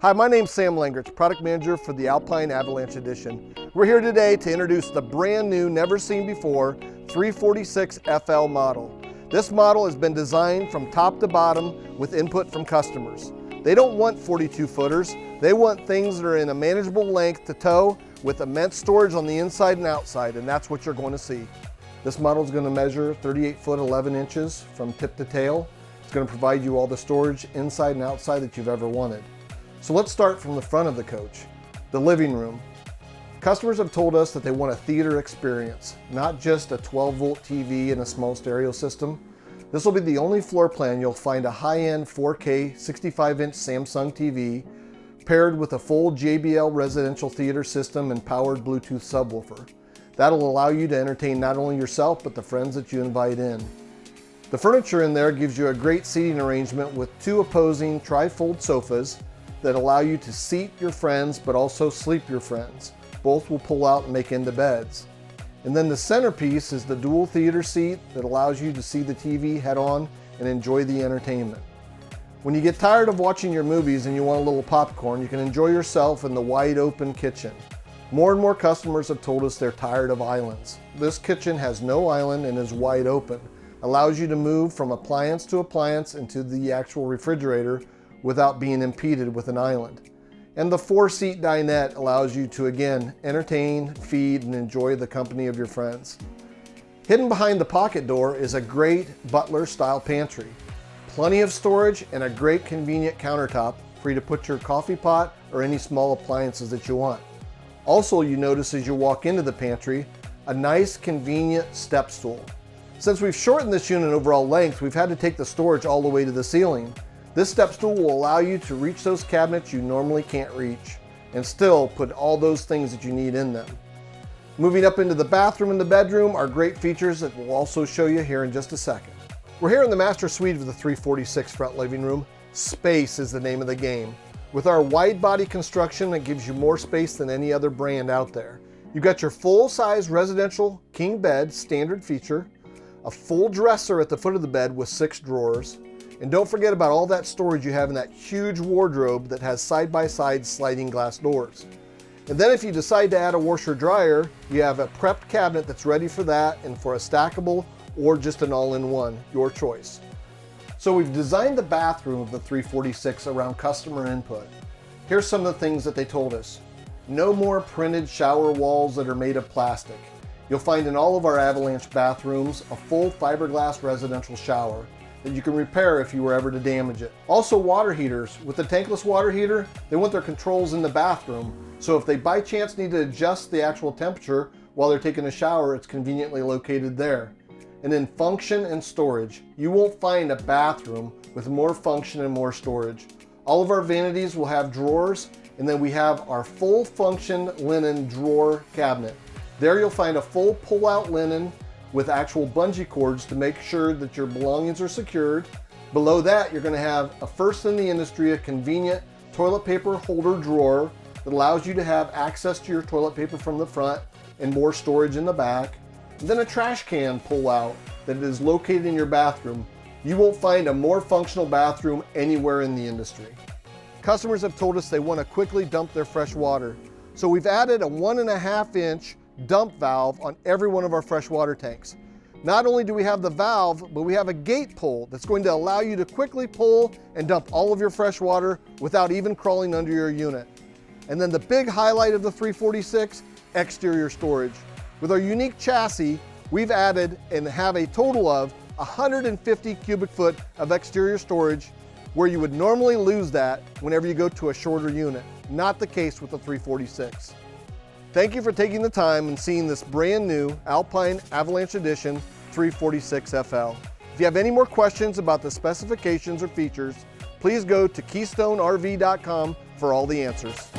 Hi, my name's Sam Langridge, product manager for the Alpine Avalanche Edition. We're here today to introduce the brand new, never seen before 346 FL model. This model has been designed from top to bottom with input from customers. They don't want 42 footers. They want things that are in a manageable length to tow with immense storage on the inside and outside, and that's what you're going to see. This model is going to measure 38 foot 11 inches from tip to tail. It's going to provide you all the storage inside and outside that you've ever wanted. So let's start from the front of the coach, the living room. Customers have told us that they want a theater experience, not just a 12-volt TV and a small stereo system. This will be the only floor plan you'll find a high-end 4K 65-inch Samsung TV paired with a full JBL residential theater system and powered Bluetooth subwoofer. That'll allow you to entertain not only yourself, but the friends that you invite in. The furniture in there gives you a great seating arrangement with two opposing trifold sofas that allow you to seat your friends, but also sleep your friends. Both will pull out and make into beds. And then the centerpiece is the dual theater seat that allows you to see the TV head on and enjoy the entertainment. When you get tired of watching your movies and you want a little popcorn, you can enjoy yourself in the wide open kitchen. More and more customers have told us they're tired of islands. This kitchen has no island and is wide open. Allows you to move from appliance to appliance into the actual refrigerator without being impeded with an island. And the 4-seat dinette allows you to, again, entertain, feed, and enjoy the company of your friends. Hidden behind the pocket door is a great butler style pantry. Plenty of storage and a great convenient countertop for you to put your coffee pot or any small appliances that you want. Also, you notice as you walk into the pantry, a nice convenient step stool. Since we've shortened this unit overall length, we've had to take the storage all the way to the ceiling. This step stool will allow you to reach those cabinets you normally can't reach and still put all those things that you need in them. Moving up into the bathroom and the bedroom are great features that we'll also show you here in just a second. We're here in the master suite of the 346 front living room. Space is the name of the game. With our wide body construction, it gives you more space than any other brand out there. You've got your full-size residential king bed, standard feature, a full dresser at the foot of the bed with 6 drawers, and don't forget about all that storage you have in that huge wardrobe that has side-by-side sliding glass doors. And then if you decide to add a washer dryer, you have a prepped cabinet that's ready for that and for a stackable or just an all-in-one, your choice. So we've designed the bathroom of the 346 around customer input. Here's some of the things that they told us. No more printed shower walls that are made of plastic. You'll find in all of our Avalanche bathrooms a full fiberglass residential shower that you can repair if you were ever to damage it. Also water heaters. With the tankless water heater, they want their controls in the bathroom, so if they by chance need to adjust the actual temperature while they're taking a shower, it's conveniently located there. And then function and storage. You won't find a bathroom with more function and more storage. All of our vanities will have drawers, and then we have our full function linen drawer cabinet. There you'll find a full pull-out linen with actual bungee cords to make sure that your belongings are secured. Below that, you're going to have a first in the industry, a convenient toilet paper holder drawer that allows you to have access to your toilet paper from the front and more storage in the back. And then a trash can pull out that is located in your bathroom. You won't find a more functional bathroom anywhere in the industry. Customers have told us they want to quickly dump their fresh water. So we've added a 1.5-inch dump valve on every one of our freshwater tanks. Not only do we have the valve, but we have a gate pull that's going to allow you to quickly pull and dump all of your fresh water without even crawling under your unit. And then the big highlight of the 346, exterior storage. With our unique chassis, we've added and have a total of 150 cubic foot of exterior storage, where you would normally lose that whenever you go to a shorter unit. Not the case with the 346. Thank you for taking the time and seeing this brand new Alpine Avalanche Edition 346 FL. If you have any more questions about the specifications or features, please go to KeystoneRV.com for all the answers.